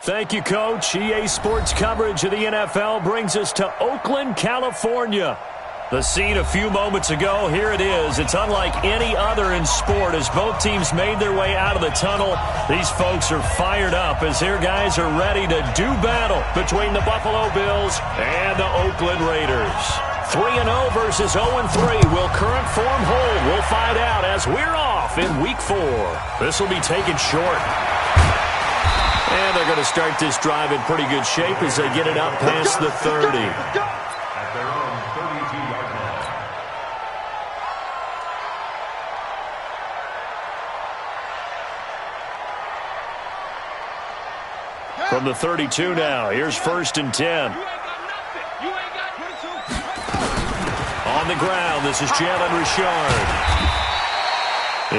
Thank you, Coach. EA Sports coverage of the NFL brings us to Oakland, California. The scene a few moments ago, here it is. It's unlike any other in sport as both teams made their way out of the tunnel. These folks are fired up as their guys are ready to do battle between the Buffalo Bills and the Oakland Raiders. 3-0 versus 0-3. Will current form hold? We'll find out as we're off in Week 4. This will be taken short. And they're going to start this drive in pretty good shape as they get it up past the 30. From the 32 now, here's 1st and 10. On the ground, this is Jalen Richard.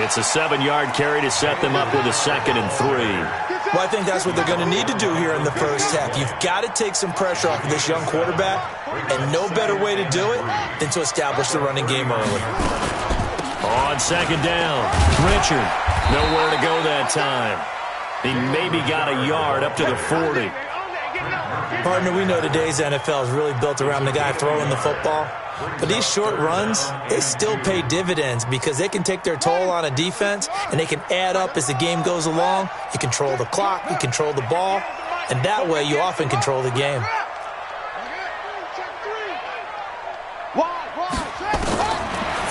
It's a 7-yard carry to set them up with a 2nd and 3. Well, I think that's what they're going to need to do here in the first half. You've got to take some pressure off of this young quarterback, and no better way to do it than to establish the running game early. On 2nd down, Richard, nowhere to go that time. He maybe got a yard up to the 40. Partner, we know today's NFL is really built around the guy throwing the football. But these short runs, they still pay dividends because they can take their toll on a defense, and they can add up as the game goes along. You control the clock, you control the ball, and that way you often control the game.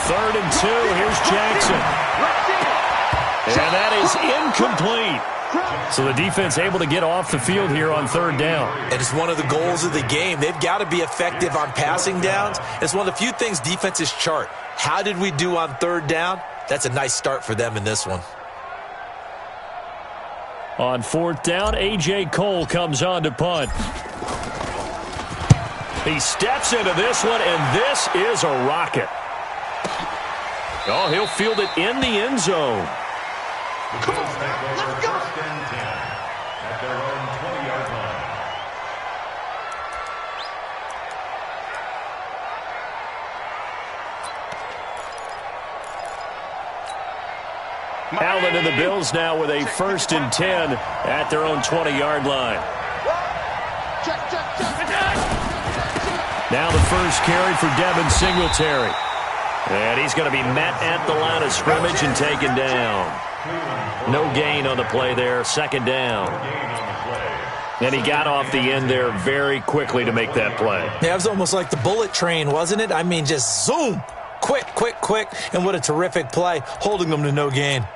3rd and 2, here's Jackson. And that is incomplete. So the defense able to get off the field here on 3rd down. And it's one of the goals of the game. They've got to be effective on passing downs. It's one of the few things defenses chart. How did we do on 3rd down? That's a nice start for them in this one. On 4th down, A.J. Cole comes on to punt. He steps into this one, and this is a rocket. Oh, he'll field it in the end zone. Come on, let's go. At their own 20-yard line. Allen and the Bills now with a 1st and 10 at their own 20-yard line. Now the first carry for Devin Singletary. And he's going to be met at the line of scrimmage and taken down. No gain on the play there, 2nd down. And he got off the end there very quickly to make that play. Yeah, it was almost like the bullet train, wasn't it? I mean, just zoom. Quick, quick, quick. And what a terrific play, holding them to no gain.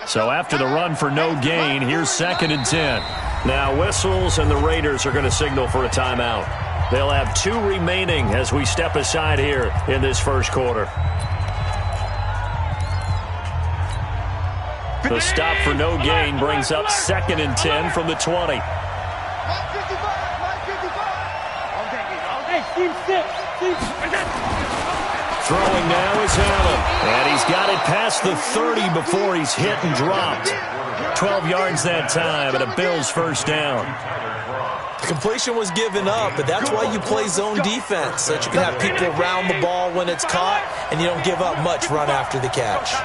So after the run for no gain, here's 2nd and 10. Now whistles, and the Raiders are going to signal for a timeout. They'll have 2 remaining as we step aside here in this first quarter. The stop for no gain brings up 2nd and 10 from the 20. Throwing now is Allen. And he's got it past the 30 before he's hit and dropped. 12 yards that time and a Bills 1st down. The completion was given up, but that's why you play zone defense, so that you can have people around the ball when it's caught, and you don't give up much run after the catch.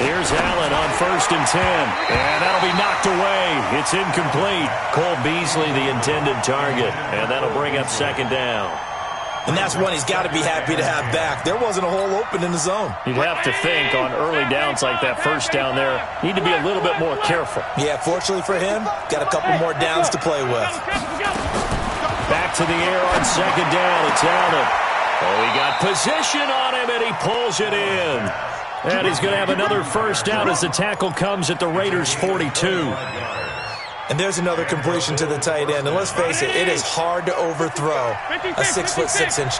Here's Allen on 1st and 10, and that'll be knocked away. It's incomplete. Cole Beasley, the intended target, and that'll bring up 2nd down. And that's one he's got to be happy to have back. There wasn't a hole open in the zone. You'd have to think on early downs like that 1st down there, need to be a little bit more careful. Yeah, fortunately for him, got a couple more downs to play with. Back to the air on 2nd down. It's Allen. Oh, he got position on him, and he pulls it in. And he's going to have another 1st down as the tackle comes at the Raiders' 42. And there's another completion to the tight end. And let's face it, it is hard to overthrow a 6'6"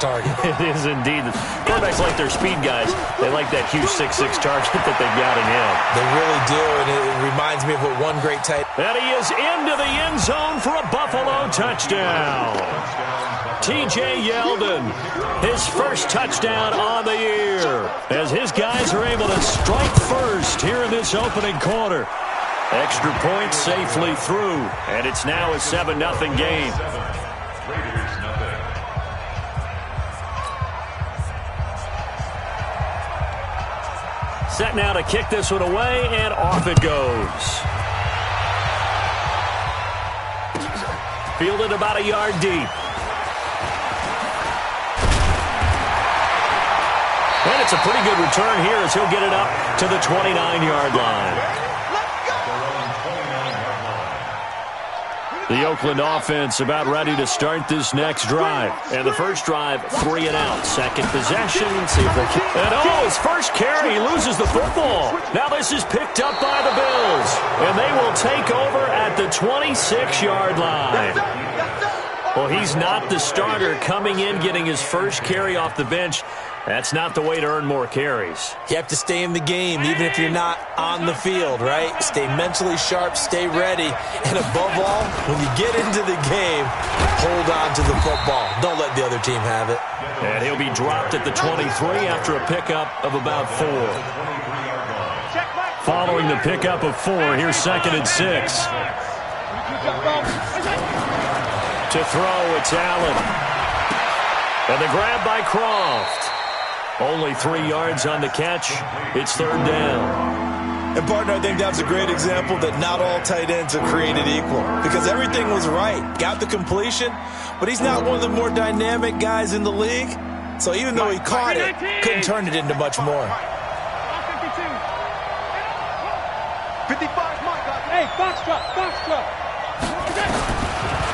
target. It is indeed. Quarterbacks like their speed guys. They like that huge 6'6" target that they've got in him. They really do, and it reminds me of what one great tight end. And he is into the end zone for a Buffalo touchdown. T.J. Yeldon, his 1st touchdown on the year, as his guys are able to strike first here in this opening quarter. Extra point safely through, and it's now a 7-0 game. set now to kick this one away, and off it goes. Fielded about a yard deep. And it's a pretty good return here as he'll get it up to the 29-yard line. The Oakland offense about ready to start this next drive. And the first drive, 3 and out. Second possession. See if they can. And his first carry, he loses the football. Now this is picked up by the Bills. And they will take over at the 26-yard line. Well, he's not the starter coming in, getting his first carry off the bench. That's not the way to earn more carries. You have to stay in the game, even if you're not on the field, right? Stay mentally sharp, stay ready, and above all, when you get into the game, hold on to the football. Don't let the other team have it. And he'll be dropped at the 23 after a pickup of about 4. Following the pickup of 4, here's 2nd and 6. To throw, it's Allen. And the grab by Croft. Only 3 yards on the catch. It's 3rd down. And, partner, I think that's a great example that not all tight ends are created equal. Because everything was right. Got the completion, but he's not one of the more dynamic guys in the league. So even though he caught it, couldn't turn it into much more. 55, Mike. Hey, foxtrot.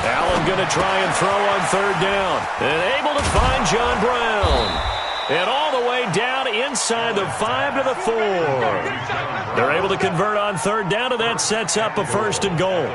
Allen going to try and throw on 3rd down. And able to find John Brown. And all the way down inside the 5 to the 4. They're able to convert on 3rd down, and that sets up a 1st and goal.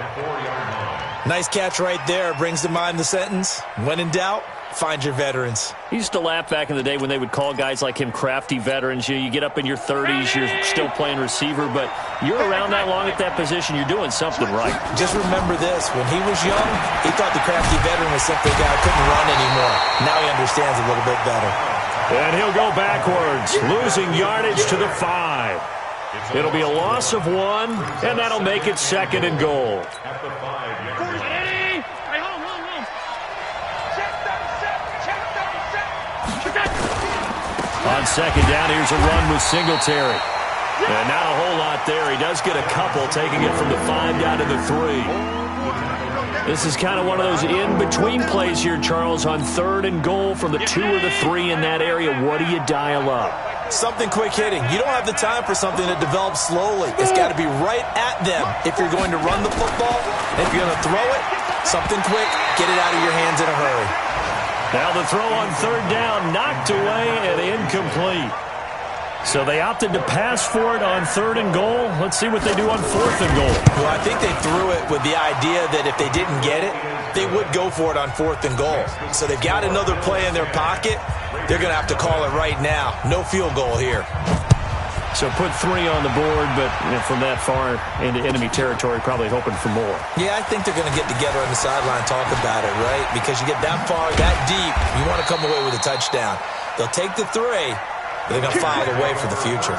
Nice catch right there. Brings to mind the sentence, when in doubt, find your veterans. I used to laugh back in the day when they would call guys like him crafty veterans. You get up in your 30s, you're still playing receiver, but you're around that long at that position, you're doing something right. Just remember this. When he was young, he thought the crafty veteran was simply a guy who couldn't run anymore. Now he understands a little bit better. And he'll go backwards, losing yardage to the 5. It'll be a loss of 1, and that'll make it 2nd and goal. On 2nd down, here's a run with Singletary. And not a whole lot there. He does get a couple, taking it from the 5 down to the 3. This is kind of one of those in-between plays here, Charles, on 3rd and goal from the 2 or the 3 in that area. What do you dial up? Something quick hitting. You don't have the time for something that develops slowly. It's got to be right at them if you're going to run the football. And if you're going to throw it, something quick, get it out of your hands in a hurry. Now the throw on 3rd down, knocked away and incomplete. So they opted to pass for it on 3rd and goal. Let's see what they do on 4th and goal. Well, I think they threw it with the idea that if they didn't get it, they would go for it on 4th and goal. So they've got another play in their pocket. They're going to have to call it right now. No field goal here. So put 3 on the board, but from that far into enemy territory, probably hoping for more. Yeah, I think they're going to get together on the sideline and talk about it, right? Because you get that far, that deep, you want to come away with a touchdown. They'll take the 3, but they're going to file it away for the future.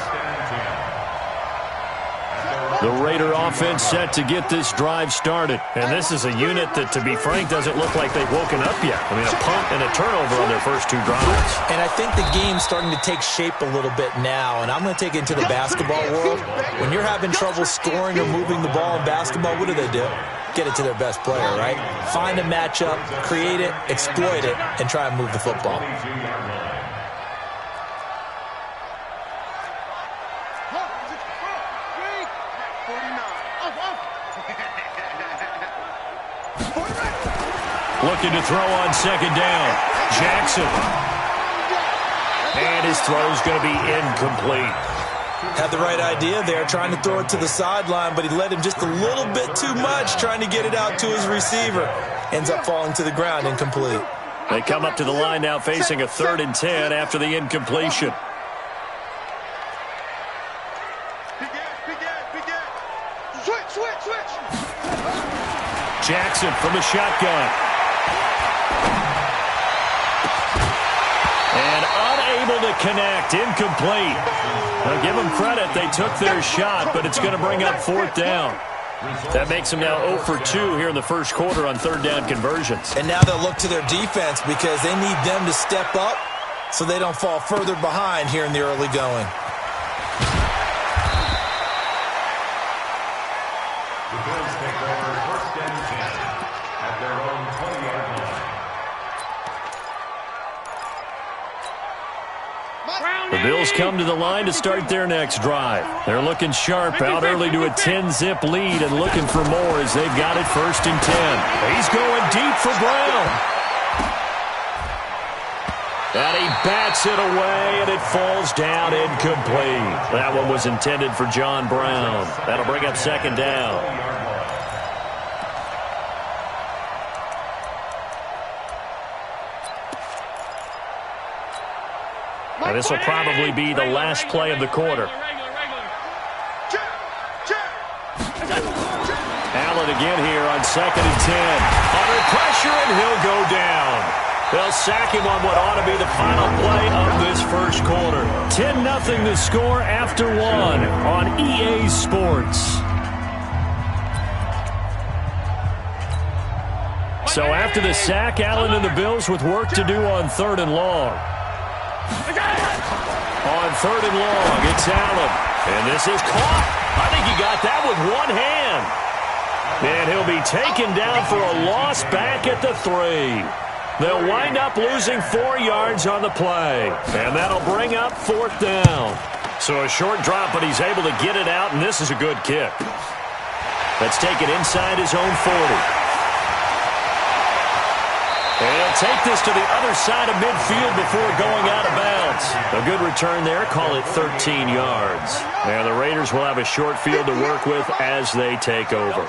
The Raider offense set to get this drive started. And this is a unit that, to be frank, doesn't look like they've woken up yet. I mean, a punt and a turnover on their first 2 drives. And I think the game's starting to take shape a little bit now. And I'm going to take it into the basketball world. When you're having trouble scoring or moving the ball in basketball, what do? Get it to their best player, right? Find a matchup, create it, exploit it, and try and move the football. Looking to throw on 2nd down. Jackson. And his throw's going to be incomplete. Had the right idea there, trying to throw it to the sideline, but he led him just a little bit too much, trying to get it out to his receiver. Ends up falling to the ground, incomplete. They come up to the line now facing a 3rd and 10 after the incompletion. Switch. Jackson from the shotgun. And unable to connect, incomplete. Now give them credit, they took their shot, but it's going to bring up 4th down. That makes them now 0 for 2 here in the first quarter on 3rd down conversions. And now they'll look to their defense because they need them to step up so they don't fall further behind here in the early going. The Bills come to the line to start their next drive. They're looking sharp, out early to a 10-zip lead and looking for more as they've got it 1st and 10. He's going deep for Brown. And he bats it away, and it falls down incomplete. That one was intended for John Brown. That'll bring up 2nd down. Now, this will probably be the last play of the quarter. Allen again here on 2nd and 10. Under pressure, and he'll go down. They'll sack him on what ought to be the final play of this first quarter. 10-0 the score after 1 on EA Sports. So after the sack, Allen and the Bills with work to do on 3rd and long. On 3rd and long, it's Allen. And this is caught. I think he got that with one hand. And he'll be taken down for a loss back at the 3. They'll wind up losing 4 yards on the play. And that'll bring up 4th down. So a short drop, but he's able to get it out, and this is a good kick. Let's take it inside his own 40. And he'll take this to the other side of midfield before going out of bounds. A good return there. Call it 13 yards. And the Raiders will have a short field to work with as they take over.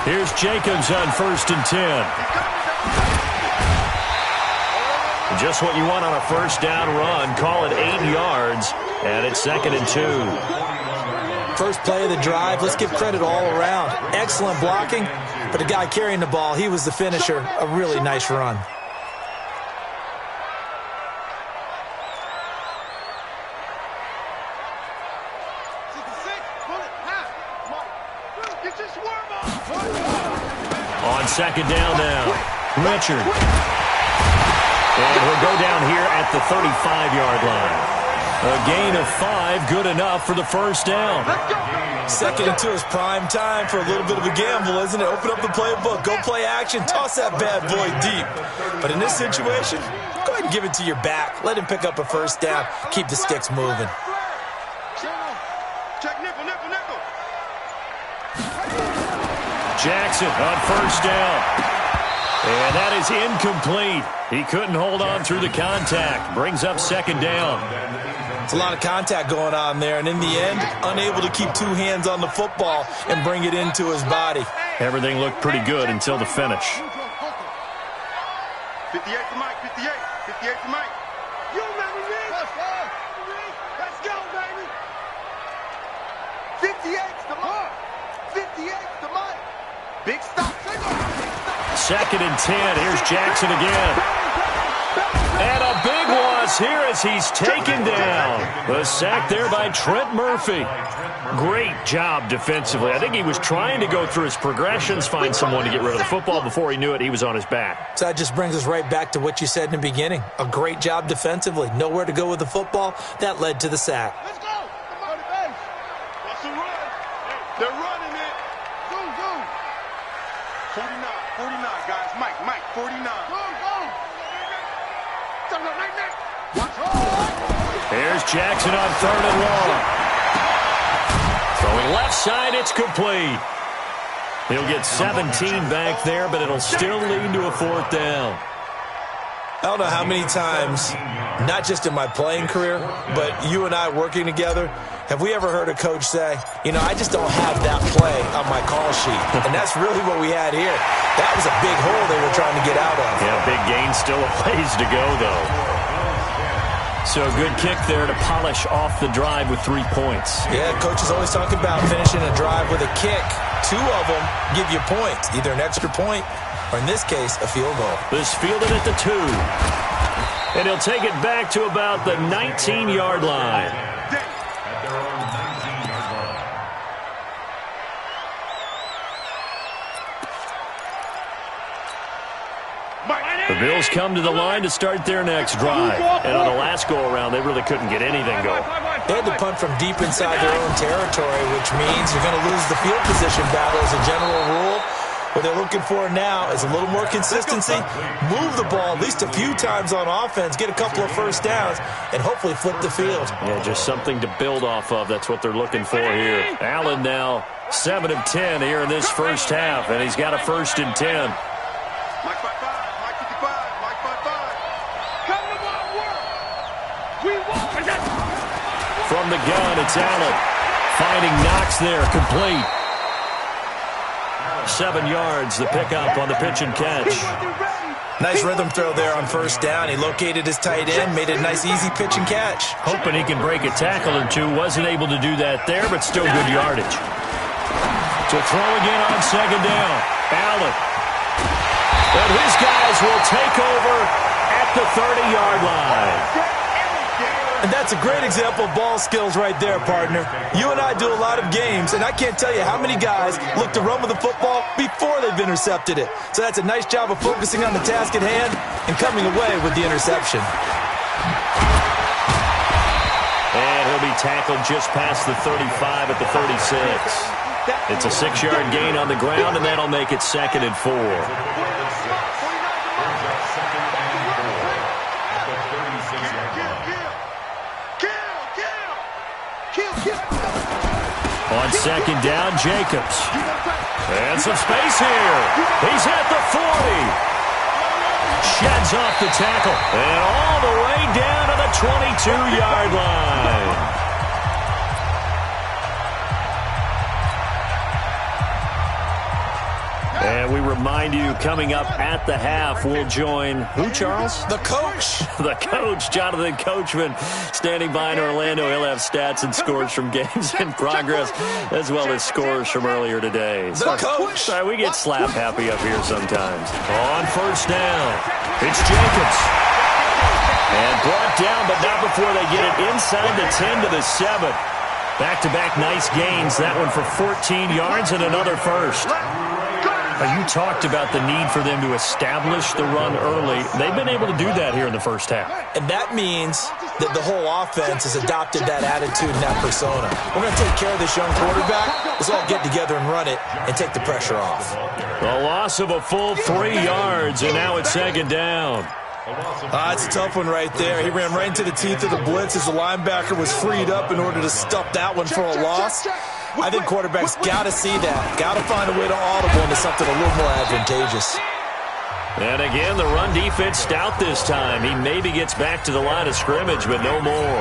Here's Jacobs on 1st and 10. Just what you want on a 1st down run. Call it 8 yards. And it's 2nd and 2. First play of the drive. Let's give credit all around. Excellent blocking. But the guy carrying the ball, he was the finisher. A really nice run. On 2nd down now, Richard. And he'll go down here at the 35-yard line. A gain of 5, good enough for the 1st down. 2nd and 2 is prime time for a little bit of a gamble, isn't it? Open up the playbook, go play action, toss that bad boy deep. But in this situation, go ahead and give it to your back. Let him pick up a 1st down. Keep the sticks moving. Jackson on 1st down. And that is incomplete. He couldn't hold on through the contact. Brings up 2nd down. It's a lot of contact going on there, and in the end, unable to keep 2 hands on the football and bring it into his body. Everything looked pretty good until the finish. 58 to Mike, 58. 58 to Mike. You remember me? Let's go, baby. 58 to Mike. 58 to Mike. Big stop. 2nd and 10. Here's Jackson again. And a big loss here as he's taken down. The sack there by Trent Murphy. Great job defensively. I think he was trying to go through his progressions, find someone to get rid of the football. Before he knew it, he was on his back. So that just brings us right back to what you said in the beginning. A great job defensively. Nowhere to go with the football. That led to the sack. Let's go. Come on, base. That's a run. They're running it. Go, go. 49, guys. Mike, 49. Go. Here's Jackson on 3rd and long. Throwing left side, it's complete. He'll get 17 back there, but it'll still lead to a 4th down. I don't know how many times, not just in my playing career, but you and I working together, have we ever heard a coach say, you know, I just don't have that play on my call sheet. And that's really what we had here. That was a big hole they were trying to get out of. Yeah, big gain, still a ways to go, though. So a good kick there to polish off the drive with 3 points. Yeah, coaches always talk about finishing a drive with a kick. 2 of them give you points, either an extra point or, in this case, a field goal. This fielded at the 2. And he'll take it back to about the 19-yard line. The Bills come to the line to start their next drive. And on the last go-around, they really couldn't get anything going. They had to punt from deep inside their own territory, which means you're going to lose the field position battle as a general rule. What they're looking for now is a little more consistency, move the ball at least a few times on offense, get a couple of first downs, and hopefully flip the field. Yeah, just something to build off of. That's what they're looking for here. Allen now 7 of 10 here in this first half, and he's got a 1st and 10. Mike 55, Mike 55, Mike 55. Come to my work. We want it. From the gun, it's Allen. Finding Knox there, complete. 7 yards, the pickup on the pitch and catch. Nice rhythm throw there on 1st down. He located his tight end, made it a nice easy pitch and catch. Hoping he can break a tackle or two. Wasn't able to do that there, but still good yardage. To throw again on 2nd down. Allen. And his guys will take over at the 30-yard line. And that's a great example of ball skills right there, partner. You and I do a lot of games, and I can't tell you how many guys look to run with the football before they've intercepted it. So that's a nice job of focusing on the task at hand and coming away with the interception. And he'll be tackled just past the 35 at the 36. It's a 6-yard gain on the ground, and that'll make it 2nd and 4. On 2nd down, Jacobs. And some space here. He's at the 40. Sheds off the tackle. And all the way down to the 22-yard line. And we remind you, coming up at the half, we'll join who, Charles? The coach. The coach, Jonathan Coachman, standing by in Orlando. He'll have stats and scores from games in progress, as well as scores from earlier today. The coach. Sorry, we get slap happy up here sometimes. On 1st down, it's Jacobs. And brought down, but not before they get it inside the 10 to the 7. Back-to-back nice gains. That one for 14 yards and another 1st. You talked about the need for them to establish the run early. They've been able to do that here in the first half. And that means that the whole offense has adopted that attitude and that persona. We're going to take care of this young quarterback. Let's all get together and run it and take the pressure off. A loss of a full 3 yards, and now it's 2nd down. It's a tough one right there. He ran right into the teeth of the blitz as the linebacker was freed up in order to stuff that one for a loss. I think quarterbacks got to see that. Got to find a way to audible into something a little more advantageous. And again, the run defense stout this time. He maybe gets back to the line of scrimmage, but no more.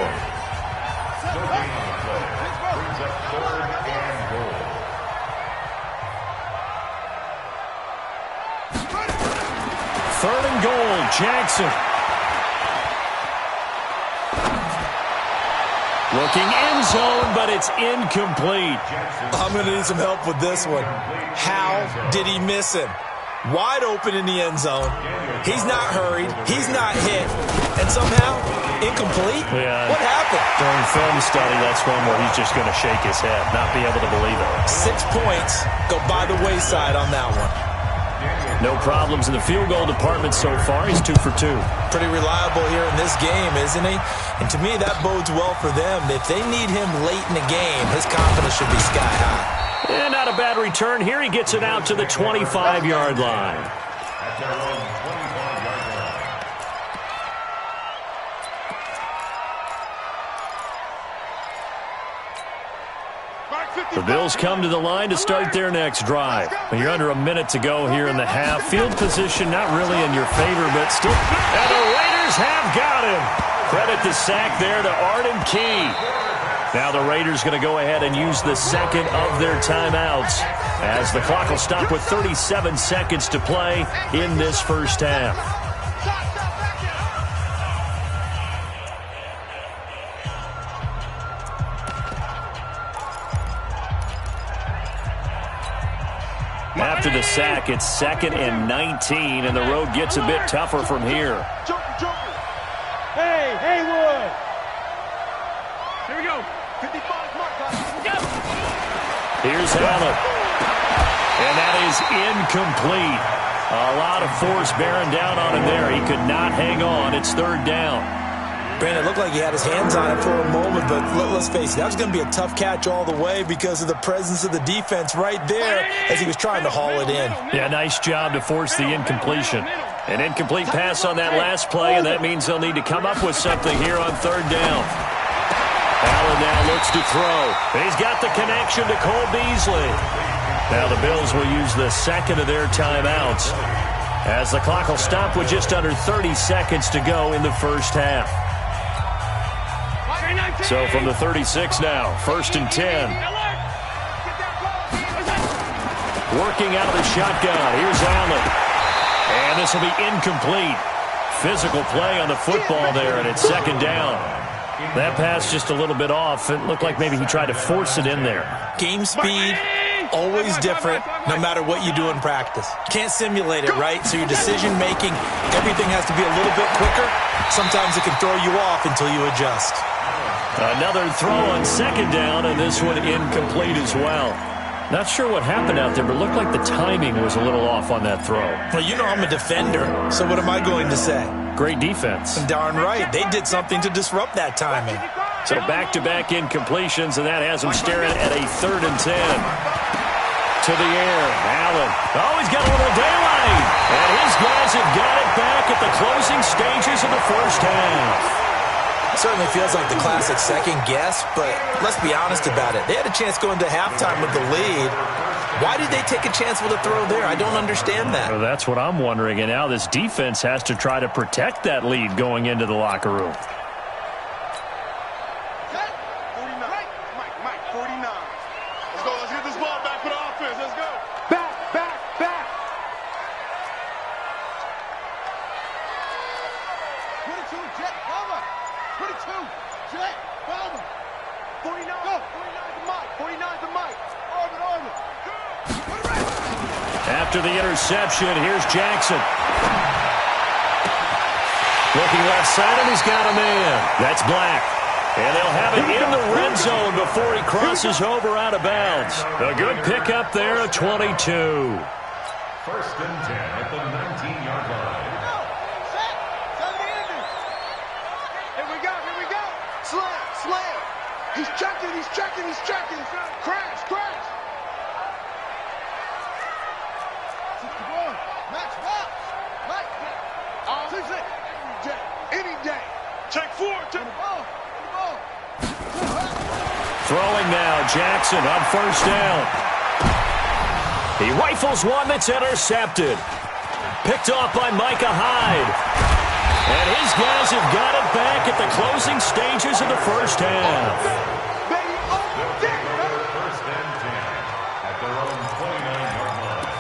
Third and goal, Jackson. Looking end zone, but it's incomplete. I'm going to need some help with this one. How did he miss him? Wide open in the end zone. He's not hurried. He's not hit. And somehow, incomplete? Yeah. What happened? During film study, that's one where he's just going to shake his head, not be able to believe it. 6 points go by the wayside on that one. No problems in the field goal department so far. He's 2 for 2. Pretty reliable here in this game, isn't he? And to me, that bodes well for them. If they need him late in the game, his confidence should be sky high. And not a bad return here. He gets it out to the 25-yard line. The Bills come to the line to start their next drive. You're under a minute to go here in the half. Field position not really in your favor, but still. And the Raiders have got him. Credit the sack there to Arden Key. Now the Raiders going to go ahead and use the second of their timeouts, as the clock will stop with 37 seconds to play in this first half. After the sack, it's 2nd and 19, and the road gets a bit tougher from here. Hey, Haywood. Here we go. 55 mark. Go. Here's Allen. And that is incomplete. A lot of force bearing down on him there. He could not hang on. It's 3rd down. Brandon, it looked like he had his hands on it for a moment, but let's face it, that was going to be a tough catch all the way because of the presence of the defense right there as he was trying to haul it in. Yeah, nice job to force the incompletion. An incomplete pass on that last play, and that means they'll need to come up with something here on third down. Allen now looks to throw. He's got the connection to Cole Beasley. Now the Bills will use the second of their timeouts as the clock will stop with just under 30 seconds to go in the first half. So from the 36 now, 1st and 10. Working out of the shotgun. Here's Allen. And this will be incomplete. Physical play on the football there, and it's 2nd down. That pass just a little bit off. It looked like maybe he tried to force it in there. Game speed, always different, no matter what you do in practice. Can't simulate it, right? So your decision-making, everything has to be a little bit quicker. Sometimes it can throw you off until you adjust. Another throw on 2nd down, and this one incomplete as well. Not sure what happened out there, but it looked like the timing was a little off on that throw. Well, you know I'm a defender, so what am I going to say? Great defense. Darn right. They did something to disrupt that timing. So back-to-back incompletions, and that has them staring at a 3rd and 10. To the air, Allen. Oh, he's got a little daylight. And his guys have got it back at the closing stages of the first half. Certainly feels like the classic second guess, but let's be honest about it. They had a chance going to halftime with the lead. Why did they take a chance with a throw there? I don't understand that. Well, that's what I'm wondering, and now this defense has to try to protect that lead going into the locker room. 49. Mike, 49. Let's go. Let's get this ball back for the offense. Let's go. Back. 22, Jet, cover. 22, Jet, cover. 49, go. 49 to Mike. Orbit. After the interception, here's Jackson. Looking left side, and he's got a man. That's Black. And they'll have it in the red zone before he crosses over out of bounds. A good pickup there at 22. 1st and 10 at the 19-yard line. Here we go. Slam. He's checking. Crash. 61. Max Fox. Mike. Any day. Check 4. Take the ball. Throwing now, Jackson on 1st down. He rifles one that's intercepted. Picked off by Micah Hyde. And his guys have got it back at the closing stages of the first half. 1st and 10 at their own 29-yard line.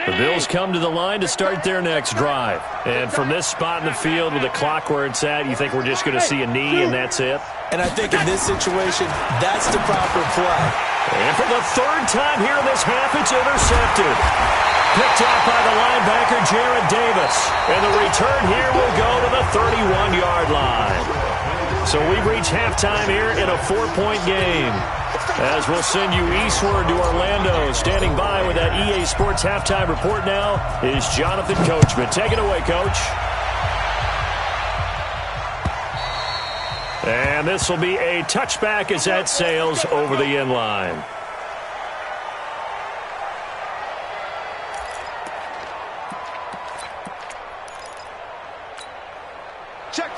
The Bills come to the line to start their next drive. And from this spot in the field with the clock where it's at, you think we're just going to see a knee and that's it? And I think in this situation, that's the proper play. And for the 3rd time here in this half, it's intercepted. Picked off by the linebacker, Jared Davis. And the return here will go to the 31-yard line. So we've reached halftime here in a 4-point game. As we'll send you eastward to Orlando. Standing by with that EA Sports halftime report now is Jonathan Coachman. Take it away, Coach. And this will be a touchback as that sails over the end line.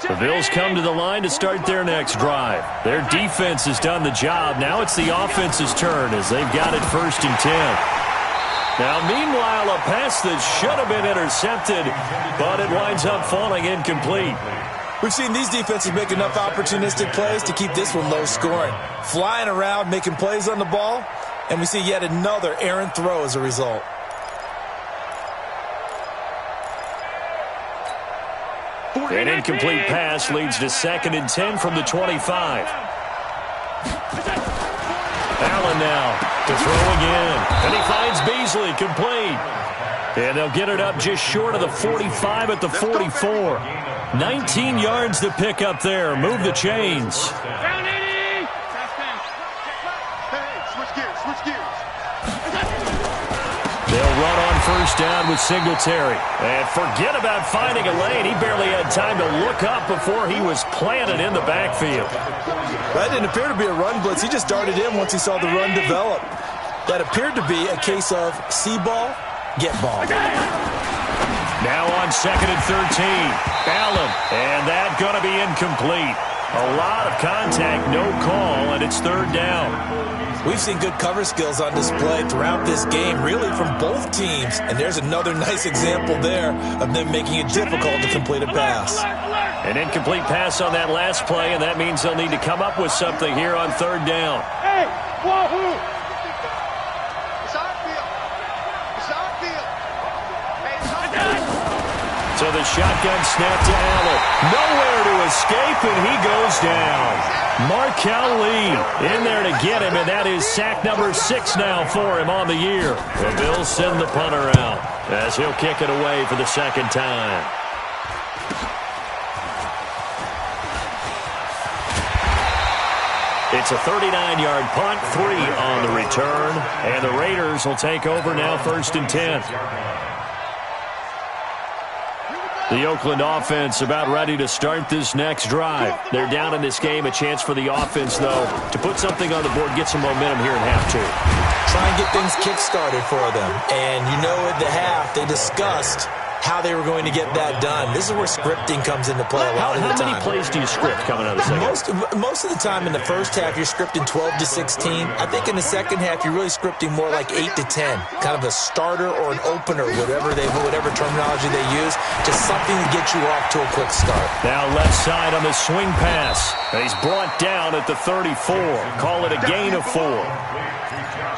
The Bills come to the line to start their next drive. Their defense has done the job. Now it's the offense's turn as they've got it 1st and 10. Now, meanwhile, a pass that should have been intercepted, but it winds up falling incomplete. We've seen these defenses make enough opportunistic plays to keep this one low scoring. Flying around, making plays on the ball, and we see yet another errant throw as a result. An incomplete pass leads to 2nd and 10 from the 25. Allen now to throw again. And he finds Beasley complete. And they'll get it up just short of the 45 at the 44. 19 yards to pick up there. Move the chains. Down 80. Hey, switch gears. first down with Singletary. And forget about finding a lane. He barely had time to look up before he was planted in the backfield. That didn't appear to be a run blitz. He just darted in once he saw the run develop. That appeared to be a case of see ball, get ball. Now on 2nd and 13. Allen. And that going to be incomplete. A lot of contact, no call, and it's 3rd down. We've seen good cover skills on display throughout this game, really from both teams. And there's another nice example there of them making it difficult to complete a pass. An incomplete pass on that last play, and that means they'll need to come up with something here on 3rd down. Hey, wahoo! It's our field. It's our field. Hey, it's our field. So the shotgun snap to Allen. Nowhere to escape, and he goes down. Markel Lee in there to get him, and that is sack number 6 now for him on the year. The Bills send the punter out as he'll kick it away for the 2nd time. It's a 39-yard punt, 3 on the return, and the Raiders will take over now 1st and 10. The Oakland offense about ready to start this next drive. They're down in this game. A chance for the offense, though, to put something on the board, get some momentum here in half 2. Try and get things kick-started for them. And you know at the half, they discussed how they were going to get that done. This is where scripting comes into play a lot of the time. How many plays do you script coming out of the second? Most of the time in the first half, you're scripting 12 to 16. I think in the second half, you're really scripting more like 8 to 10. Kind of a starter or an opener, whatever terminology they use. Just something to get you off to a quick start. Now left side on the swing pass. And he's brought down at the 34. Call it a gain of 4.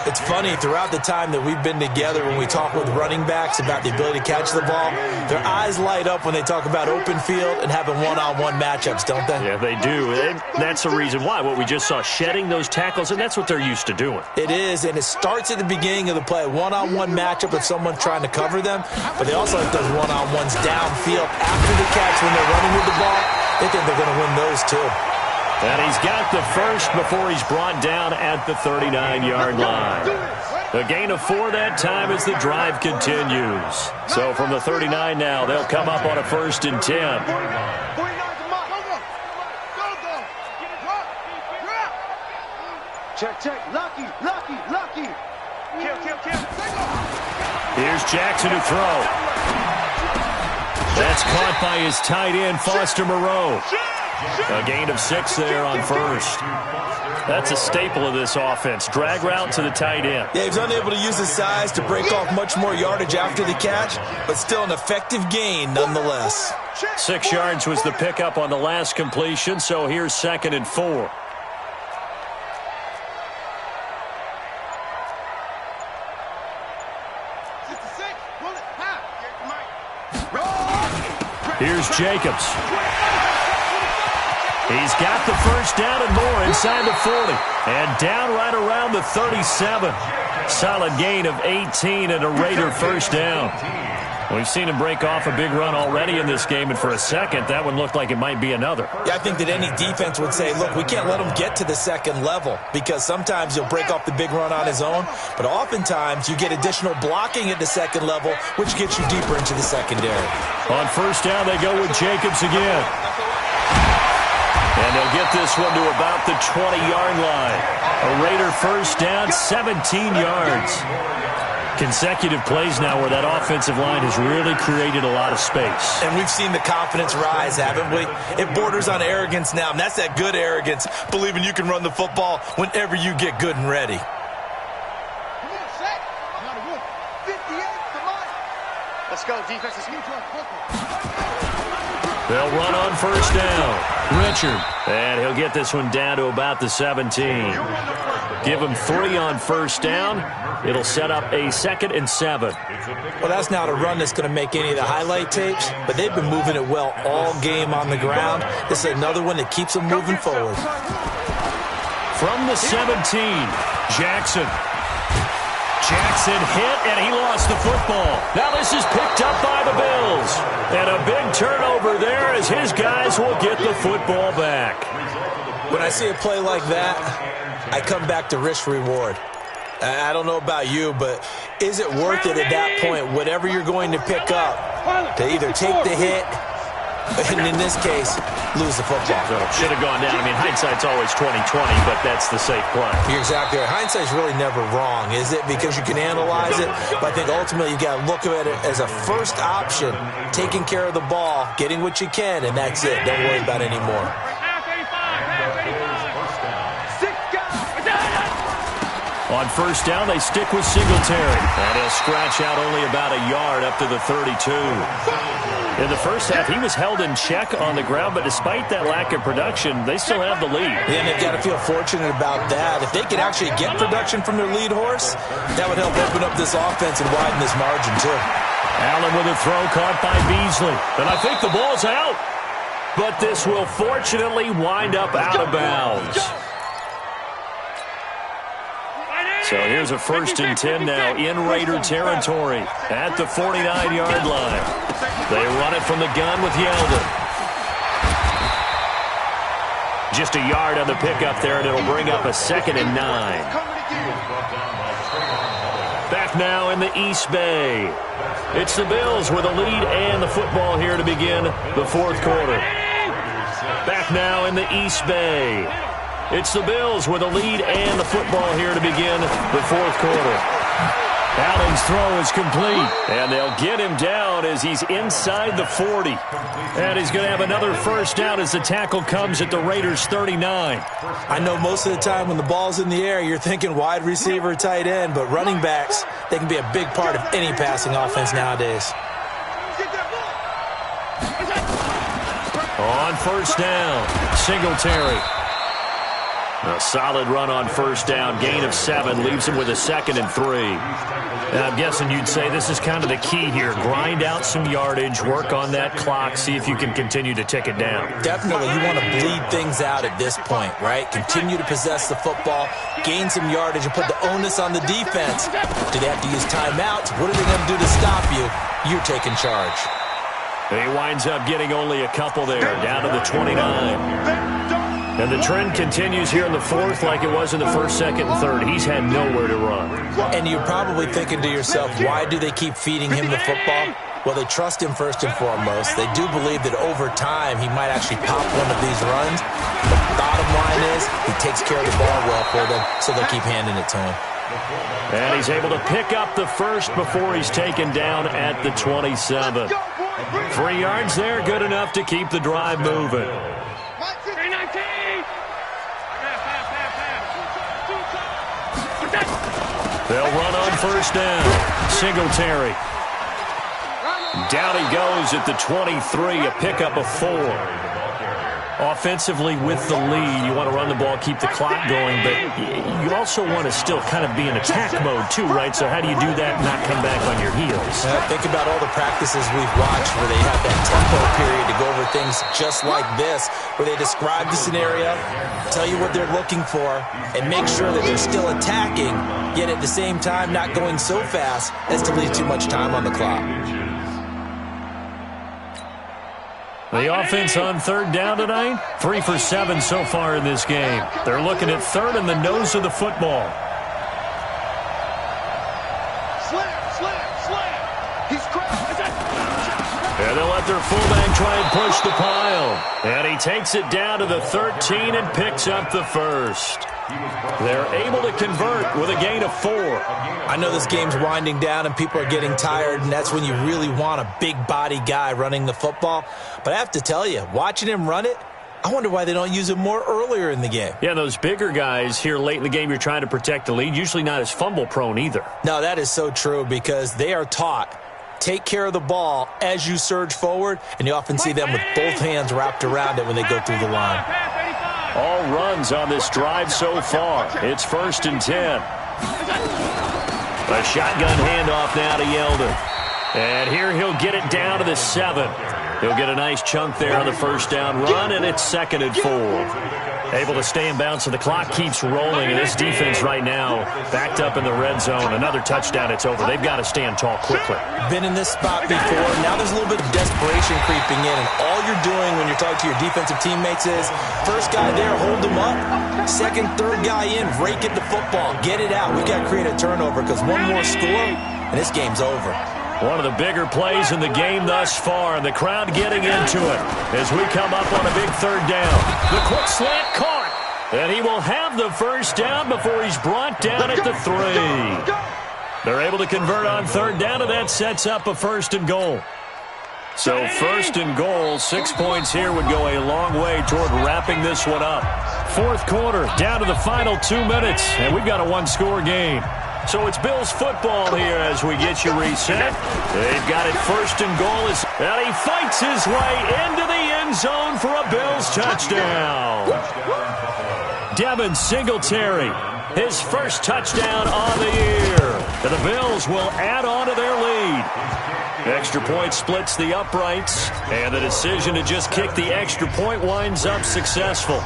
It's funny, throughout the time that we've been together, when we talk with running backs about the ability to catch the ball, their eyes light up when they talk about open field and having one-on-one matchups, don't they? Yeah, they do. And that's the reason why. What we just saw, shedding those tackles, and that's what they're used to doing. It is, and it starts at the beginning of the play. One-on-one matchup if someone's trying to cover them, but they also have those one-on-ones downfield after the catch when they're running with the ball. They think they're going to win those too. And he's got the first before he's brought down at the 39-yard line. A gain of 4 that time as the drive continues. So from the 39 now, they'll come up on a 1st and 10. Check. Lucky. Kill. Here's Jackson to throw. That's caught by his tight end, Foster Moreau. A gain of 6 there on 1st. That's a staple of this offense. Drag route to the tight end. Yeah, he's unable to use his size to break off much more yardage after the catch, but still an effective gain nonetheless. 6 yards was the pickup on the last completion, so here's 2nd and 4. Here's Jacobs. He's got the first down and more inside the 40. And down right around the 37. Solid gain of 18 and a Raider first down. We've seen him break off a big run already in this game, and for a second, that one looked like it might be another. Yeah, I think that any defense would say, look, we can't let him get to the second level, because sometimes he'll break off the big run on his own, but oftentimes you get additional blocking at the second level, which gets you deeper into the secondary. On first down, they go with Jacobs again. And they'll get this one to about the 20-yard line. A Raider first down, 17 yards. Consecutive plays now where that offensive line has really created a lot of space. And we've seen the confidence rise, haven't we? It borders on arrogance now, and that's that good arrogance, believing you can run the football whenever you get good and ready. Let's go, defense. They'll run on first down. Richard. And he'll get this one down to about the 17. Give him 3 on first down. It'll set up a 2nd and 7. Well, that's not a run that's going to make any of the highlight tapes, but they've been moving it well all game on the ground. This is another one that keeps them moving forward. From the 17, Jackson. Jackson hit, and he lost the football. Now this is picked up by the Bills. And a big turnover there as his guys will get the football back. When I see a play like that, I come back to risk-reward. I don't know about you, but is it worth it at that point, whatever you're going to pick up, to either take the hit, and in this case, lose the football? So should have gone down. I mean, hindsight's always 20/20, but that's the safe play. You're exactly right. Hindsight's really never wrong, is it? Because you can analyze it, but I think ultimately you got to look at it as a first option, taking care of the ball, getting what you can, and that's it. Don't worry about it anymore. On first down, they stick with Singletary. And he'll scratch out only about a yard up to the 32. In the first half, he was held in check on the ground, but despite that lack of production, they still have the lead. And they've got to feel fortunate about that. If they could actually get production from their lead horse, that would help open up this offense and widen this margin, too. Allen with a throw caught by Beasley. And I think the ball's out. But this will fortunately wind up out of bounds. So here's a 1st and 10 now in Raider territory at the 49-yard line. They run it from the gun with Yeldon. Just a yard on the pickup there, and it'll bring up a 2nd and 9. Back now in the East Bay. It's the Bills with a lead and the football here to begin the 4th quarter. Back now in the East Bay. It's the Bills with a lead and the football here to begin the 4th quarter. Allen's throw is complete, and they'll get him down as he's inside the 40. And he's going to have another first down as the tackle comes at the Raiders' 39. I know most of the time when the ball's in the air, you're thinking wide receiver, tight end, but running backs, they can be a big part of any passing offense nowadays. On first down, Singletary. A solid run on first down, gain of 7, leaves him with a 2nd and 3. And I'm guessing you'd say this is kind of the key here. Grind out some yardage, work on that clock, see if you can continue to tick it down. Definitely, you want to bleed things out at this point, right? Continue to possess the football, gain some yardage, and put the onus on the defense. Do they have to use timeouts? What are they going to do to stop you? You're taking charge. He winds up getting only a couple there, down to the 29. And the trend continues here in the 4th like it was in the 1st, 2nd, and 3rd. He's had nowhere to run. And you're probably thinking to yourself, why do they keep feeding him the football? Well, they trust him first and foremost. They do believe that over time he might actually pop one of these runs. The bottom line is he takes care of the ball well for them, so they'll keep handing it to him. And he's able to pick up the first before he's taken down at the 27. 3 yards there, good enough to keep the drive moving. They'll run on first down. Singletary. Down he goes at the 23, a pickup of 4. Offensively with the lead, you want to run the ball, keep the clock going, but you also want to still kind of be in attack mode too, right? So how do you do that and not come back on your heels? Think about all the practices we've watched where they have that tempo period to go over things just like this, where they describe the scenario, tell you what they're looking for, and make sure that they're still attacking, yet at the same time not going so fast as to leave too much time on the clock. The offense on 3rd down tonight, 3 for 7 so far in this game. They're looking at 3rd and the nose of the football. And they'll let their fullback try and push the pile. And he takes it down to the 13 and picks up the first. They're able to convert with a gain of 4. I know this game's winding down and people are getting tired, and that's when you really want a big body guy running the football. But I have to tell you, watching him run it, I wonder why they don't use him more earlier in the game. Yeah, those bigger guys here late in the game, you're trying to protect the lead, usually not as fumble prone either. No, that is so true because they are taught. Take care of the ball as you surge forward, and you often see them with both hands wrapped around it when they go through the line. All runs on this drive so far. It's 1st and 10. A shotgun handoff now to Yeldon. And here he'll get it down to the 7. He'll get a nice chunk there on the first down run, and it's 2nd and 4. Able to stay in bounds, so the clock keeps rolling. And this defense right now backed up in the red zone. Another touchdown, it's over. They've got to stand tall quickly. Been in this spot before. Now there's a little bit of desperation creeping in, and all you're doing when you're talking to your defensive teammates is, first guy there, hold them up. Second, third guy in, rake at the football. Get it out. We've got to create a turnover because one more score, and this game's over. One of the bigger plays in the game thus far, and the crowd getting into it as we come up on a big third down. The quick slant caught, and he will have the first down before he's brought down at the 3. They're able to convert on third down, and that sets up a 1st and goal. So 1st and goal, 6 points here would go a long way toward wrapping this one up. 4th quarter, down to the final 2 minutes, and we've got a one-score game. So it's Bills football here as we get you reset. They've got it 1st and goal, and he fights his way into the end zone for a Bills touchdown. Devin Singletary, his first touchdown on the year. And the Bills will add on to their lead. Extra point splits the uprights, and the decision to just kick the extra point winds up successful.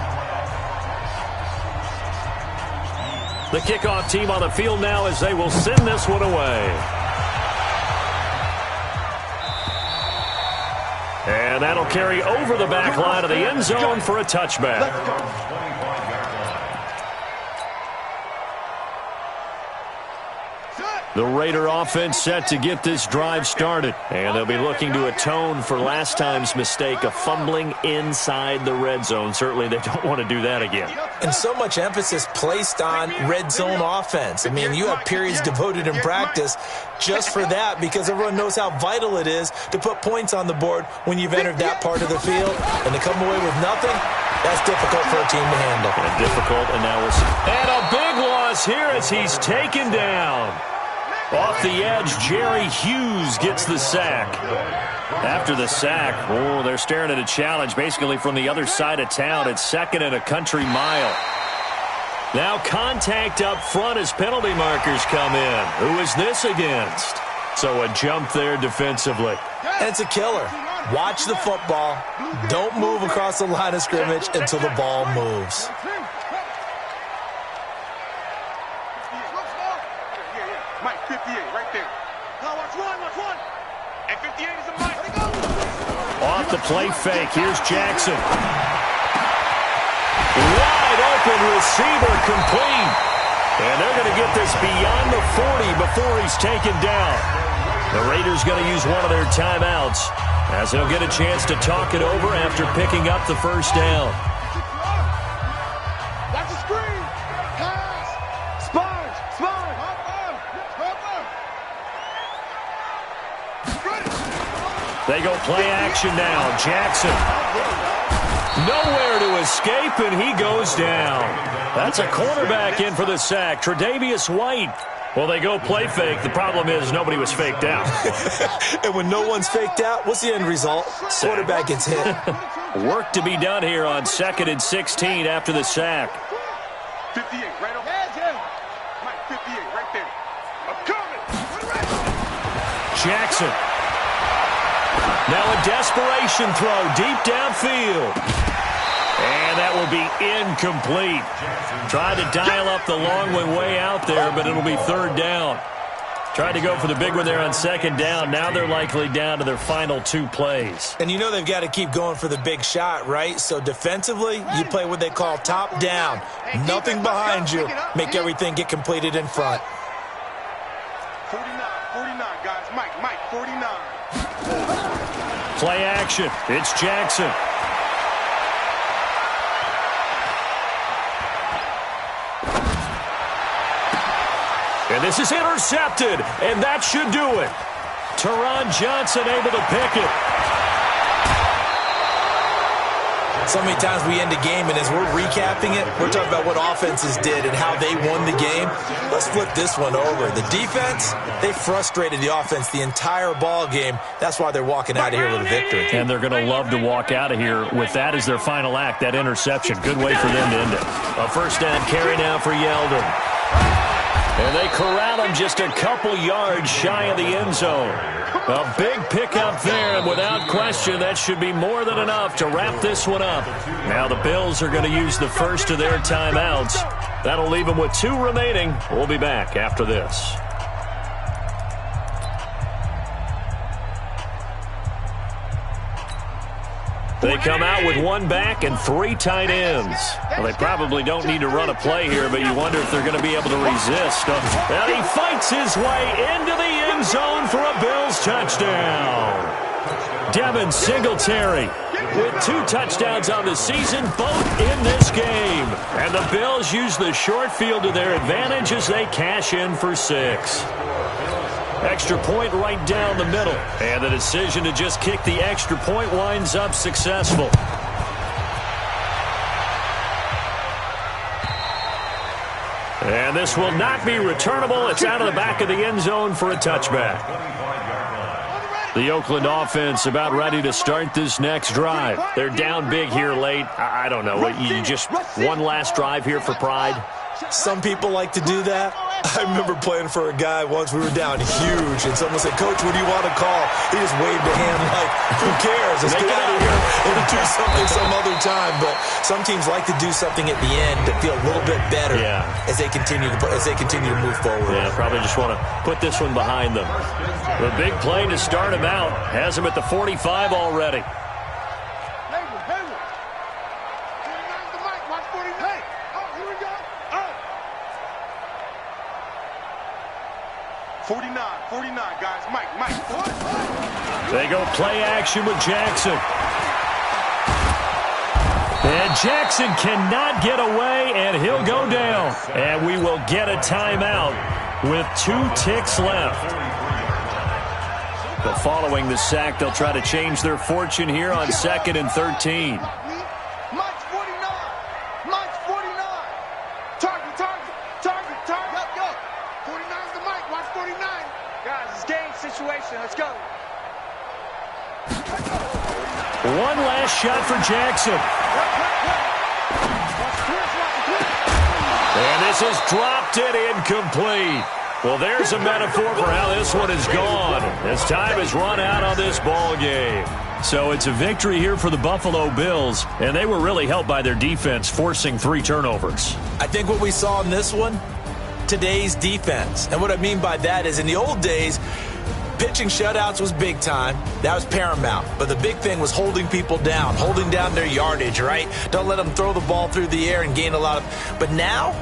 The kickoff team on the field now as they will send this one away. And that'll carry over the back line of the end zone for a touchback. The Raider offense set to get this drive started. And they'll be looking to atone for last time's mistake of fumbling inside the red zone. Certainly they don't want to do that again. And so much emphasis placed on red zone offense. I mean, you have periods devoted in practice just for that because everyone knows how vital it is to put points on the board when you've entered that part of the field. And to come away with nothing, that's difficult for a team to handle. And difficult, and now we'll see. And a big loss here as he's taken down. Off the edge, Jerry Hughes gets the sack. After the sack, they're staring at a challenge basically from the other side of town. It's 2nd and a country mile. Now contact up front as penalty markers come in. Who is this against? So a jump there defensively. And it's a killer. Watch the football. Don't move across the line of scrimmage until the ball moves. Mike, 58, right there. Now watch one. And 58 is a Mike. Off the play fake, here's Jackson. Wide open receiver complete. And they're going to get this beyond the 40 before he's taken down. The Raiders going to use one of their timeouts as they'll get a chance to talk it over after picking up the first down. That's a screen. Pass. Sponge. They go play action now. Jackson. Nowhere to escape, and he goes down. That's a cornerback in for the sack. Tre'Davious White. Well, they go play fake. The problem is nobody was faked out. And when no one's faked out, what's the end result? Quarterback gets hit. Work to be done here on 2nd and 16 after the sack. 58, right over. Mike, 58, right there. I'm coming. Jackson. Now a desperation throw deep downfield. And that will be incomplete. Tried to dial up the long one way out there, but it'll be 3rd down. Tried to go for the big one there on 2nd down. Now they're likely down to their final 2 plays. And you know they've got to keep going for the big shot, right? So defensively, you play what they call top down. Nothing behind you. Make everything get completed in front. 49, guys. Mike, 49. Play action. It's Jackson. And this is intercepted, and that should do it. Teron Johnson able to pick it. So many times we end a game, and as we're recapping it, we're talking about what offenses did and how they won the game. Let's flip this one over. The defense, they frustrated the offense the entire ball game. That's why they're walking out of here with a victory. And they're going to love to walk out of here with that as their final act, that interception. Good way for them to end it. A first down carry now for Yeldon. And they corral him just a couple yards shy of the end zone. A big pickup there, and without question, that should be more than enough to wrap this one up. Now the Bills are going to use the first of their timeouts. That'll leave them with 2 remaining. We'll be back after this. They come out with 1 back and 3 tight ends. Well, they probably don't need to run a play here, but you wonder if they're going to be able to resist. And he fights his way into the end zone for a Bills touchdown. Devin Singletary with 2 touchdowns on the season, both in this game. And the Bills use the short field to their advantage as they cash in for 6. Extra point right down the middle. And the decision to just kick the extra point winds up successful. And this will not be returnable. It's out of the back of the end zone for a touchback. The Oakland offense about ready to start this next drive. They're down big here late. I don't know. You just one last drive here for pride? Some people like to do that. I remember playing for a guy once. We were down huge, and someone said, "Coach, what do you want to call?" He just waved a hand like, who cares? Let's get out of here and do something some other time. But some teams like to do something at the end to feel a little bit better as they continue to move forward. Yeah, probably just want to put this one behind them. The big play to start him out has him at the 45 already. 49, guys. Mike. They go play action with Jackson. And Jackson cannot get away, and he'll go down. And we will get a timeout with 2 ticks left. But following the sack, they'll try to change their fortune here on 2nd and 13. Mike's 49. Mike's 49. Target. Go. 49's the Mike. Watch 49. Guys, it's game situation. Let's go. One last shot for Jackson. And this has dropped it incomplete. Well, there's a metaphor for how this one is gone, as time has run out on this ball game. So it's a victory here for the Buffalo Bills, and they were really helped by their defense forcing 3 turnovers. I think what we saw in this one, today's defense. And what I mean by that is in the old days, pitching shutouts was big time. That was paramount. But the big thing was holding people down, holding down their yardage, right? Don't let them throw the ball through the air and gain a lot of... But now,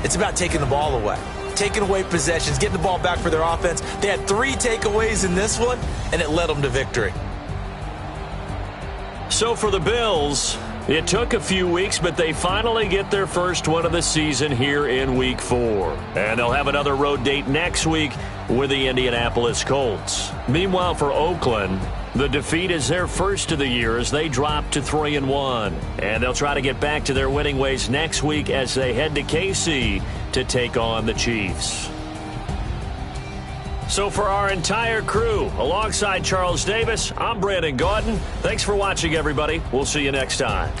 it's about taking the ball away. Taking away possessions, getting the ball back for their offense. They had 3 takeaways in this one, and it led them to victory. So for the Bills, it took a few weeks, but they finally get their first one of the season here in Week 4. And they'll have another road date next week with the Indianapolis Colts. Meanwhile, for Oakland, the defeat is their first of the year as they drop to 3-1. And they'll try to get back to their winning ways next week as they head to KC to take on the Chiefs. So for our entire crew, alongside Charles Davis, I'm Brandon Gaudin. Thanks for watching, everybody. We'll see you next time.